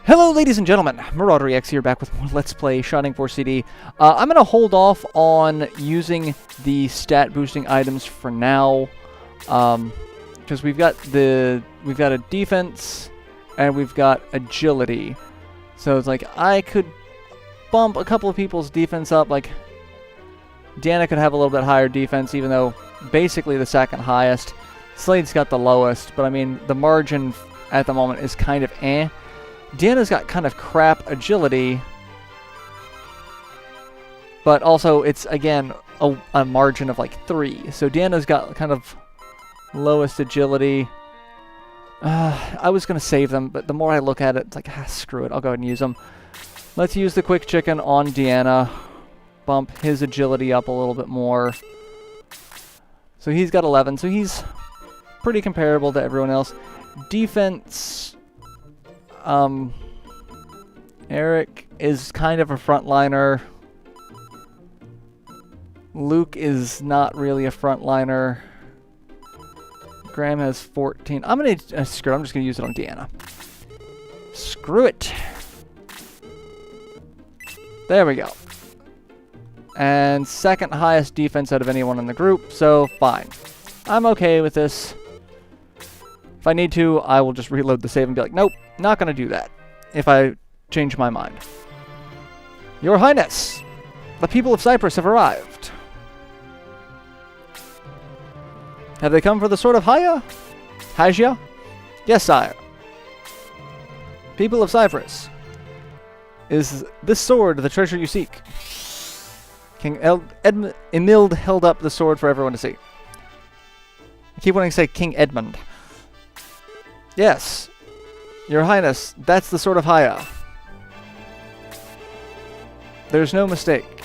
Hello ladies and gentlemen, MarauderEX here, back with more Let's Play Shining Force CD. I'm going to hold off on using the stat boosting items for now, because we've got a defense and we've got agility. So it's like I could bump a couple of people's defense up, like Deanna could have a little bit higher defense, even though basically the second highest. Slade's got the lowest, but I mean the margin at the moment is kind of eh. Deanna's got kind of crap agility, but also it's, again, a margin of like 3. So Deanna's got kind of lowest agility. I was going to save them, but the more I look at it, it's like, screw it, I'll go ahead and use them. Let's use the quick chicken on Deanna. Bump his agility up a little bit more. So he's got 11, so he's pretty comparable to everyone else. Defense... Eric is kind of a frontliner. Luke is not really a frontliner. Graham has 14. I'm gonna screw it. I'm just gonna use it on Deanna. Screw it. There we go. And second highest defense out of anyone in the group, so fine. I'm okay with this. If I need to, I will just reload the save and be like, nope, not going to do that if I change my mind. Your Highness, the people of Cyprus have arrived. Have they come for the sword of Hagia? Yes, sire. People of Cyprus, is this sword the treasure you seek? King Emild held up the sword for everyone to see. I keep wanting to say King Edmund. Yes, Your Highness, that's the sword of Haya. There's no mistake.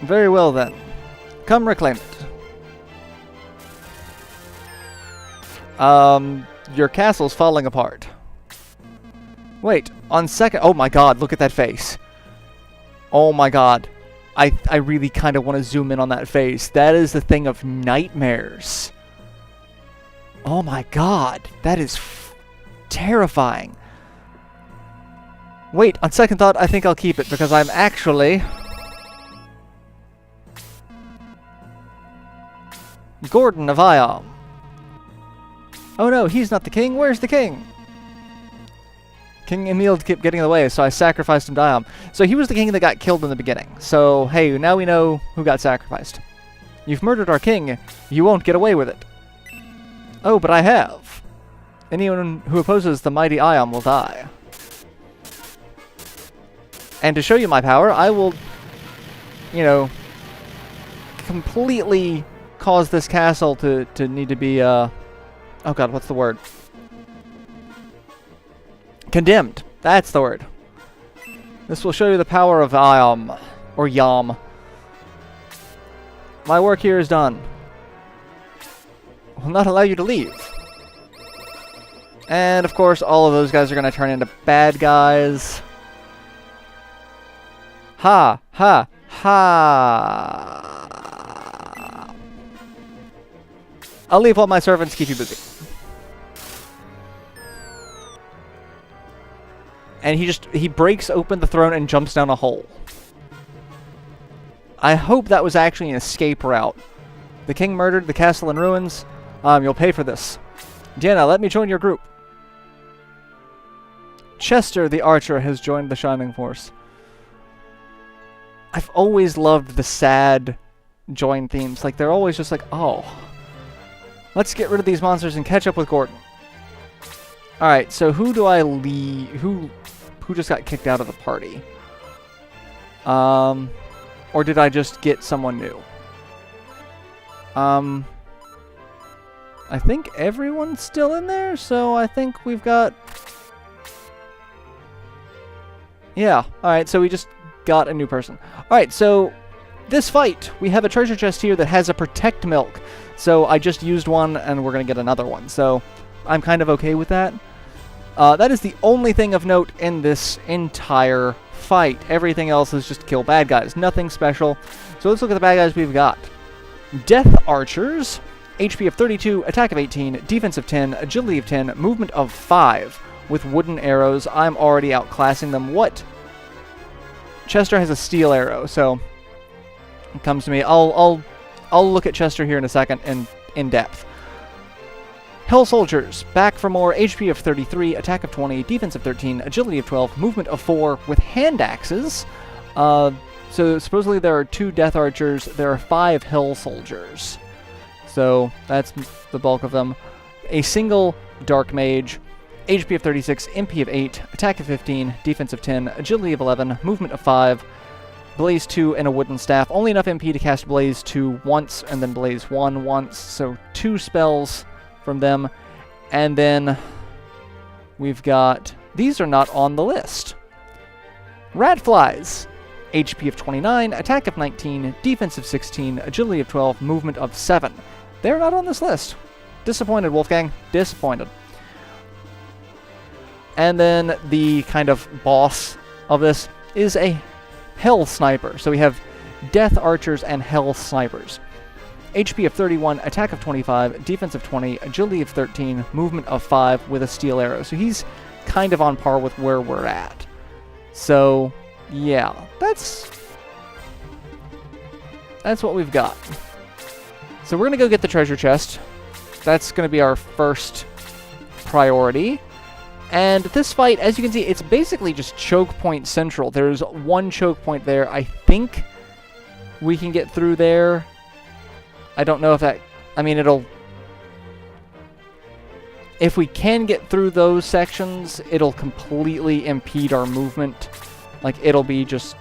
Very well then. Come reclaim it. Your castle's falling apart. Wait, on second... Oh my god, look at that face. Oh my god. I really kind of want to zoom in on that face. That is the thing of nightmares. Oh my god, that is terrifying. Wait, on second thought, I think I'll keep it, because I'm actually... Gordon of Iom. Oh no, he's not the king. Where's the king? King Emil kept getting in the way, so I sacrificed him to Iom. So he was the king that got killed in the beginning. So, hey, now we know who got sacrificed. You've murdered our king. You won't get away with it. Oh, but I have. Anyone who opposes the mighty Iom will die. And to show you my power, I will, you know, completely cause this castle to need to be, oh god, what's the word? Condemned. That's the word. This will show you the power of Iom, or Yom. My work here is done. Will not allow you to leave. And, of course, all of those guys are going to turn into bad guys. Ha! Ha! Ha! I'll leave all my servants keep you busy. And he breaks open the throne and jumps down a hole. I hope that was actually an escape route. The king murdered, the castle in ruins. You'll pay for this. Deanna, let me join your group. Chester, the archer, has joined the Shining Force. I've always loved the sad join themes. Like, they're always just like, oh, let's get rid of these monsters and catch up with Gordon. Alright, so who do I leave? Who just got kicked out of the party? Or did I just get someone new? I think everyone's still in there, so I think we've got... Yeah, alright, so we just got a new person. Alright, so this fight, we have a treasure chest here that has a Protect Milk. So I just used one, and we're going to get another one. So I'm kind of okay with that. That is the only thing of note in this entire fight. Everything else is just kill bad guys. Nothing special. So let's look at the bad guys we've got. Death Archers, HP of 32, attack of 18, defense of 10, agility of 10, movement of 5 with wooden arrows. I'm already outclassing them. What? Chester has a steel arrow, so it comes to me. I'll look at Chester here in a second in depth. Hell Soldiers, back for more. HP of 33, attack of 20, defense of 13, agility of 12, movement of 4 with hand axes. So supposedly there are 2 Death Archers. There are 5 Hell Soldiers. So that's the bulk of them. A single Dark Mage, HP of 36, MP of 8, attack of 15, defense of 10, agility of 11, movement of 5, Blaze 2, and a wooden staff. Only enough MP to cast Blaze 2 once, and then Blaze 1 once. So 2 spells from them. And then we've got... These are not on the list. Ratflies. HP of 29, attack of 19, defense of 16, agility of 12, movement of 7. They're not on this list. Disappointed, Wolfgang. Disappointed. And then the kind of boss of this is a Hell Sniper. So we have Death Archers and Hell Snipers. HP of 31, attack of 25, defense of 20, agility of 13, movement of 5 with a steel arrow. So he's kind of on par with where we're at. So, yeah, that's what we've got. So we're going to go get the treasure chest. That's going to be our first priority. And this fight, as you can see, it's basically just choke point central. There's one choke point there. I think we can get through there. I don't know if that... I mean, it'll... If we can get through those sections, it'll completely impede our movement. Like, it'll be just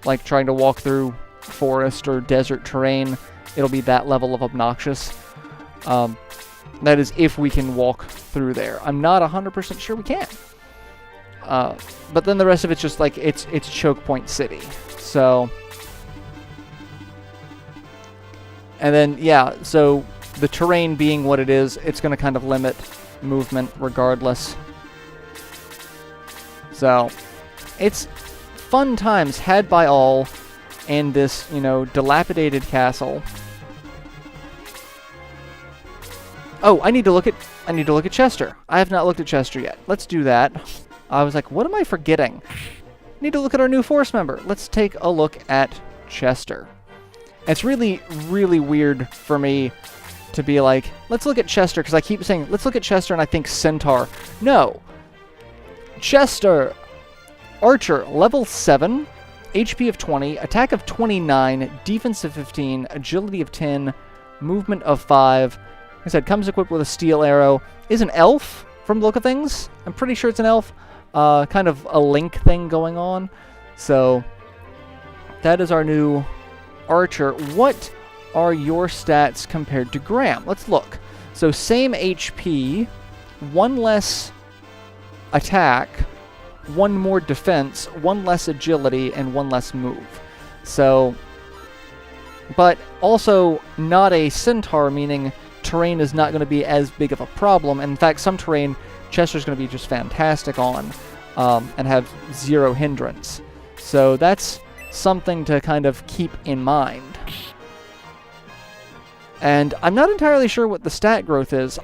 like trying to walk through forest or desert terrain. It'll be that level of obnoxious. That is if we can walk through there. I'm not 100% sure we can. But then the rest of it's just like, it's choke point city. So... And then, yeah, so the terrain being what it is, it's going to kind of limit movement regardless. So, it's fun times had by all in this, you know, dilapidated castle. Oh, I need to look at Chester. I have not looked at Chester yet. Let's do that. I was like, what am I forgetting? Need to look at our new force member. Let's take a look at Chester. It's really, really weird for me to be like, let's look at Chester, because I keep saying, let's look at Chester, and I think Centaur. No. Chester. Archer, level 7, HP of 20, attack of 29, defense of 15, agility of 10, movement of 5. Like I said, comes equipped with a steel arrow. Is an elf, from the look of things. I'm pretty sure it's an elf. Kind of a Link thing going on. So, that is our new... Archer. What are your stats compared to Graham? Let's look. So same HP, 1 less attack, 1 more defense, 1 less agility, and 1 less move. So, but also not a centaur, meaning terrain is not going to be as big of a problem. And in fact, some terrain Chester's going to be just fantastic on, and have 0 hindrance. So that's something to kind of keep in mind. And I'm not entirely sure what the stat growth is.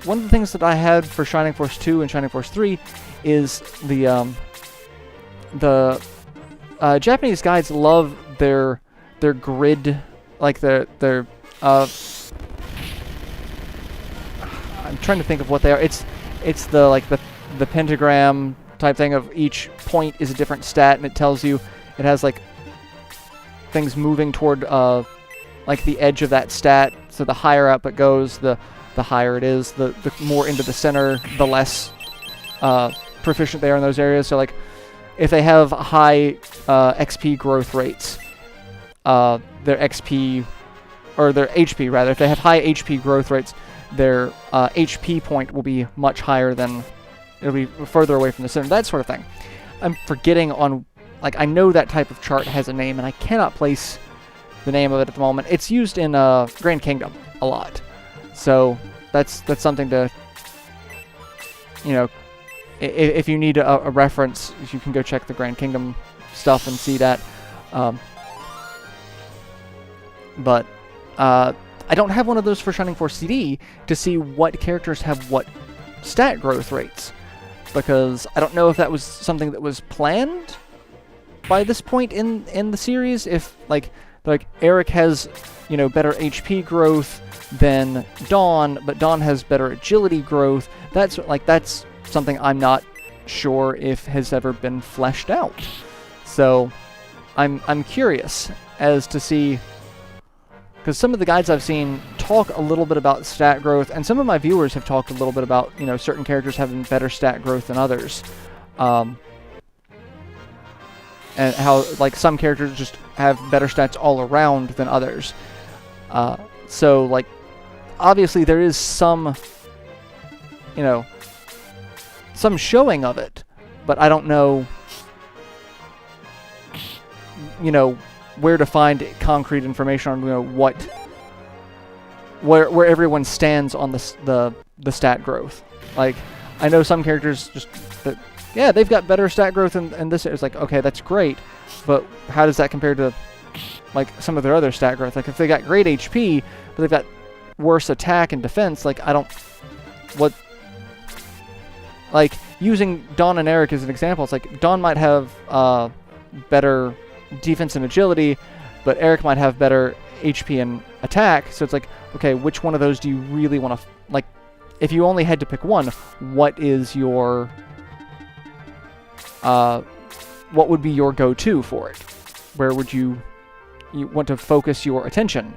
One of the things that I had for Shining Force 2 and Shining Force 3 is the Japanese guides love their grid, like their I'm trying to think of what they are. It's the like the pentagram type thing of each point is a different stat, and it tells you. It has, like, things moving toward, like, the edge of that stat. So the higher up it goes, the higher it is. The more into the center, the less proficient they are in those areas. So, like, if they have high XP growth rates, their XP, or their HP, rather, if they have high HP growth rates, their HP point will be much higher than... It'll be further away from the center, that sort of thing. I'm forgetting on... Like, I know that type of chart has a name, and I cannot place the name of it at the moment. It's used in Grand Kingdom a lot. So, that's something to, you know, if you need a reference, you can go check the Grand Kingdom stuff and see that. But, I don't have one of those for Shining Force CD to see what characters have what stat growth rates, because I don't know if that was something that was planned by this point in the series. If like Eric has, you know, better HP growth than Dawn, but Dawn has better agility growth. That's something I'm not sure if has ever been fleshed out. So I'm curious as to see, because some of the guides I've seen talk a little bit about stat growth, and some of my viewers have talked a little bit about, you know, certain characters having better stat growth than others. And how, like, some characters just have better stats all around than others. So, like, obviously there is some, you know, some showing of it, but I don't know, you know, where to find concrete information on, you know, where everyone stands on the stat growth. Like, I know some characters just that, yeah, they've got better stat growth, and this is like, okay, that's great, but how does that compare to, like, some of their other stat growth? Like, if they got great HP, but they've got worse attack and defense, like, like, using Dawn and Eric as an example, it's like, Dawn might have better defense and agility, but Eric might have better HP and attack, so it's like, okay, which one of those do you really want to, like, if you only had to pick one, what is your, what would be your go-to for it? Where would you want to focus your attention?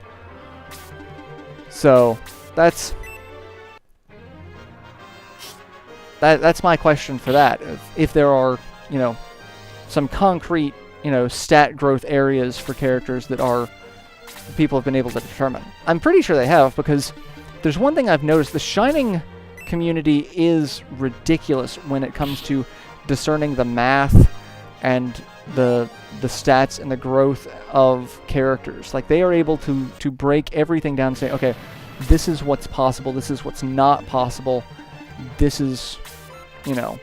So, that's my question for that. If there are, you know, some concrete, you know, stat growth areas for characters that people have been able to determine. I'm pretty sure they have, because there's one thing I've noticed. The Shining community is ridiculous when it comes to discerning the math and the stats and the growth of characters. Like, they are able to break everything down and say, okay, this is what's possible, this is what's not possible, this is, you know,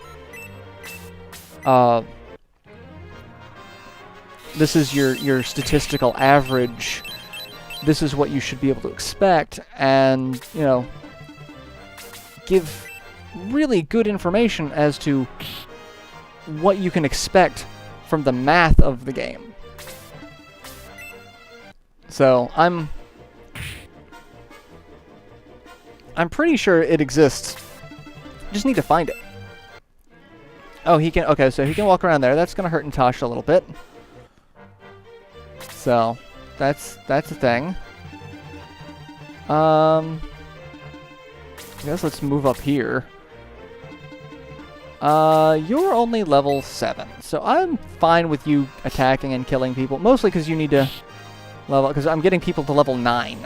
this is your statistical average, this is what you should be able to expect, and, you know, give really good information as to what you can expect from the math of the game. So, I'm pretty sure it exists. Just need to find it. Oh, he can, okay, so he can walk around there. That's gonna hurt Natasha a little bit. So, that's a thing. I guess let's move up here. You're only level 7, so I'm fine with you attacking and killing people, mostly because you need to level, because I'm getting people to level 9.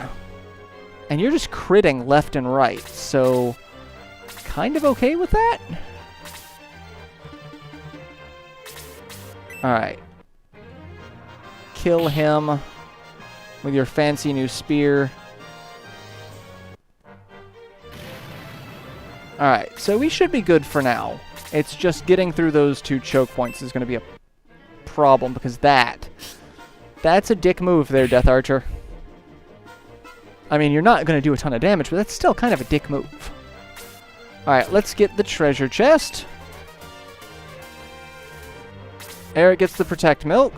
And you're just critting left and right, so kind of okay with that? Alright. Kill him with your fancy new spear. Alright, so we should be good for now. It's just getting through those 2 choke points is going to be a problem, because that's a dick move there, Death Archer. I mean, you're not going to do a ton of damage, but that's still kind of a dick move. Alright, let's get the treasure chest. Eric gets the Protect Milk.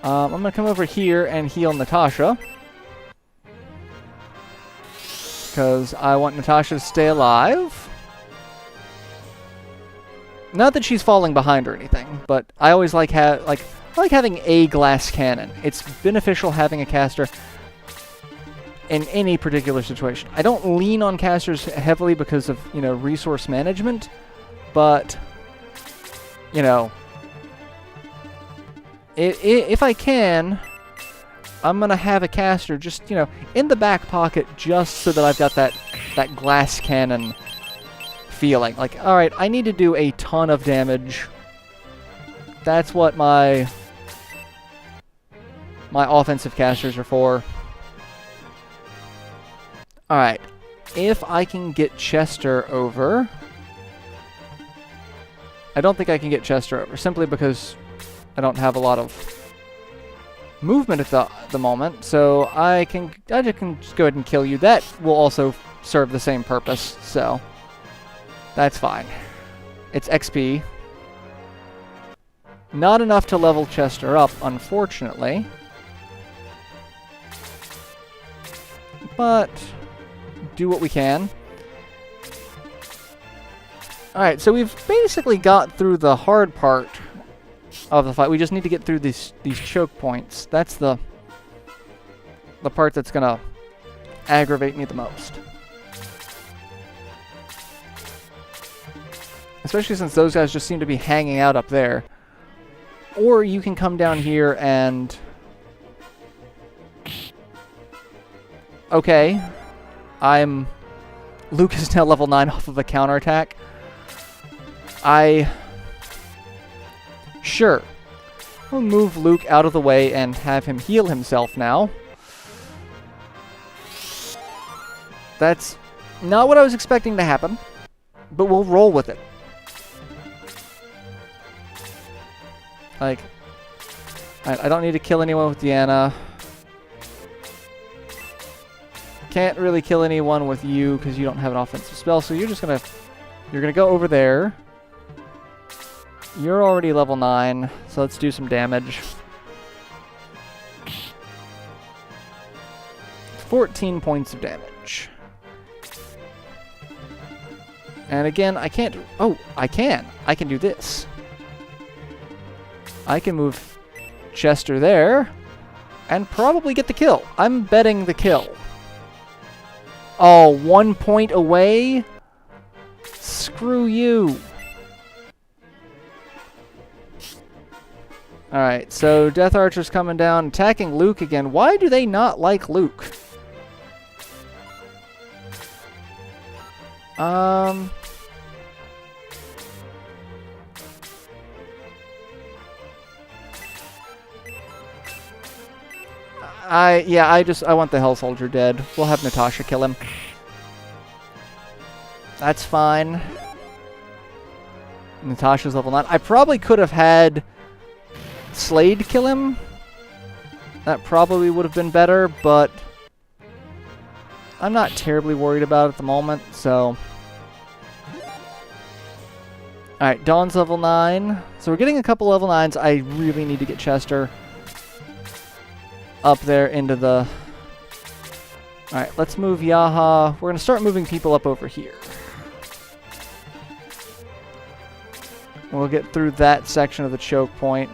I'm going to come over here and heal Natasha, because I want Natasha to stay alive. Not that she's falling behind or anything, but I always like having a glass cannon. It's beneficial having a caster in any particular situation. I don't lean on casters heavily because of, you know, resource management, but, you know, if I can, I'm gonna have a caster just, you know, in the back pocket, just so that I've got that glass cannon feeling. Like, alright, I need to do a ton of damage. That's what my offensive casters are for. Alright, if I can get Chester over... I don't think I can get Chester over, simply because I don't have a lot of movement at the moment, so I just can just go ahead and kill you. That will also serve the same purpose, so that's fine. It's XP. Not enough to level Chester up, unfortunately. But do what we can. Alright, so we've basically got through the hard part of the fight. We just need to get through these choke points. That's the part that's gonna aggravate me the most. Especially since those guys just seem to be hanging out up there. Or you can come down here and... Okay. Luke is now level 9 off of a counterattack. Sure. We'll move Luke out of the way and have him heal himself now. That's not what I was expecting to happen, but we'll roll with it. Like, I don't need to kill anyone with Deanna. Can't really kill anyone with you because you don't have an offensive spell, so you're gonna go over there. You're already level 9, so let's do some damage. 14 points of damage. And again, I can't... Oh, I can. I can do this. I can move Chester there and probably get the kill. I'm betting the kill. Oh, 1 point away? Screw you. Alright, so Death Archer's coming down, attacking Luke again. Why do they not like Luke? Yeah, I want the Hell Soldier dead. We'll have Natasha kill him. That's fine. Natasha's level 9. I probably could have had Slade kill him. That probably would have been better, but I'm not terribly worried about it at the moment, so... Alright, Dawn's level 9. So we're getting a couple level 9s. I really need to get Chester up there into the... Alright, let's move Yaha. We're going to start moving people up over here. We'll get through that section of the choke point.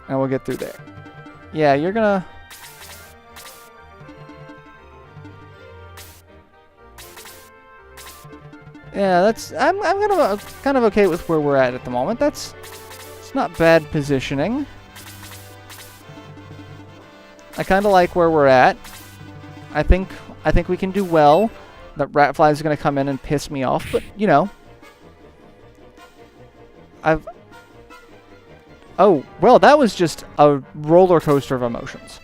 And we'll get through there. Yeah, you're gonna... Yeah, that's... I'm kind of okay with where we're at the moment. It's not bad positioning. I kind of like where we're at. I think we can do well. That Ratfly is going to come in and piss me off, but, you know. Oh, well, that was just a roller coaster of emotions.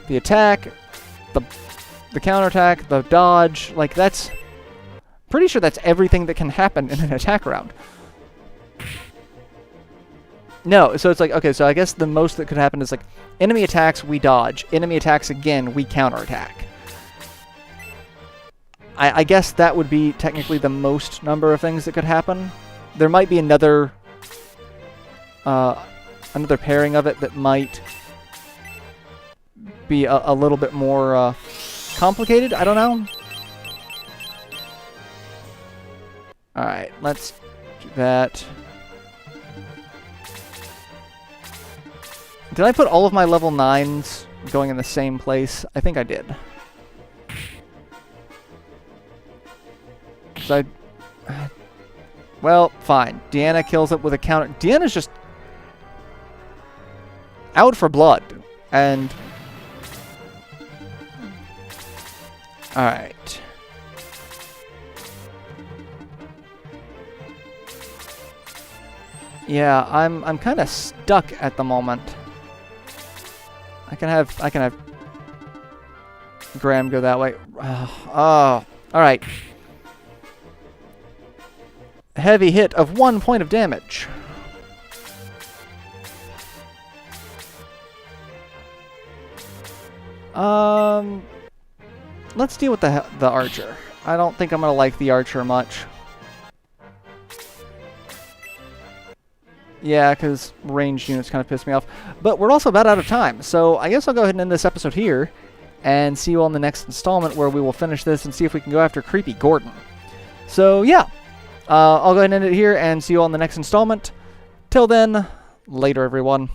The attack, the counterattack, the dodge, like that's... Pretty sure that's everything that can happen in an attack round. No, so it's like, okay, so I guess the most that could happen is like, enemy attacks, we dodge. Enemy attacks again, we counterattack. I guess that would be technically the most number of things that could happen. There might be another pairing of it that might be a little bit more complicated. I don't know. Alright, let's do that. Did I put all of my level 9s going in the same place? I think I did. So well, fine. Deanna kills it with a counter. Deanna's just out for blood. And... Alright. Yeah, I'm kind of stuck at the moment. I can have Graham go that way. Oh, all right. Heavy hit of 1 point of damage. Let's deal with the archer. I don't think I'm going to like the archer much. Yeah, because ranged units kind of piss me off. But we're also about out of time, so I guess I'll go ahead and end this episode here and see you on the next installment where we will finish this and see if we can go after Creepy Gordon. So, yeah. I'll go ahead and end it here and see you on the next installment. Till then, later, everyone.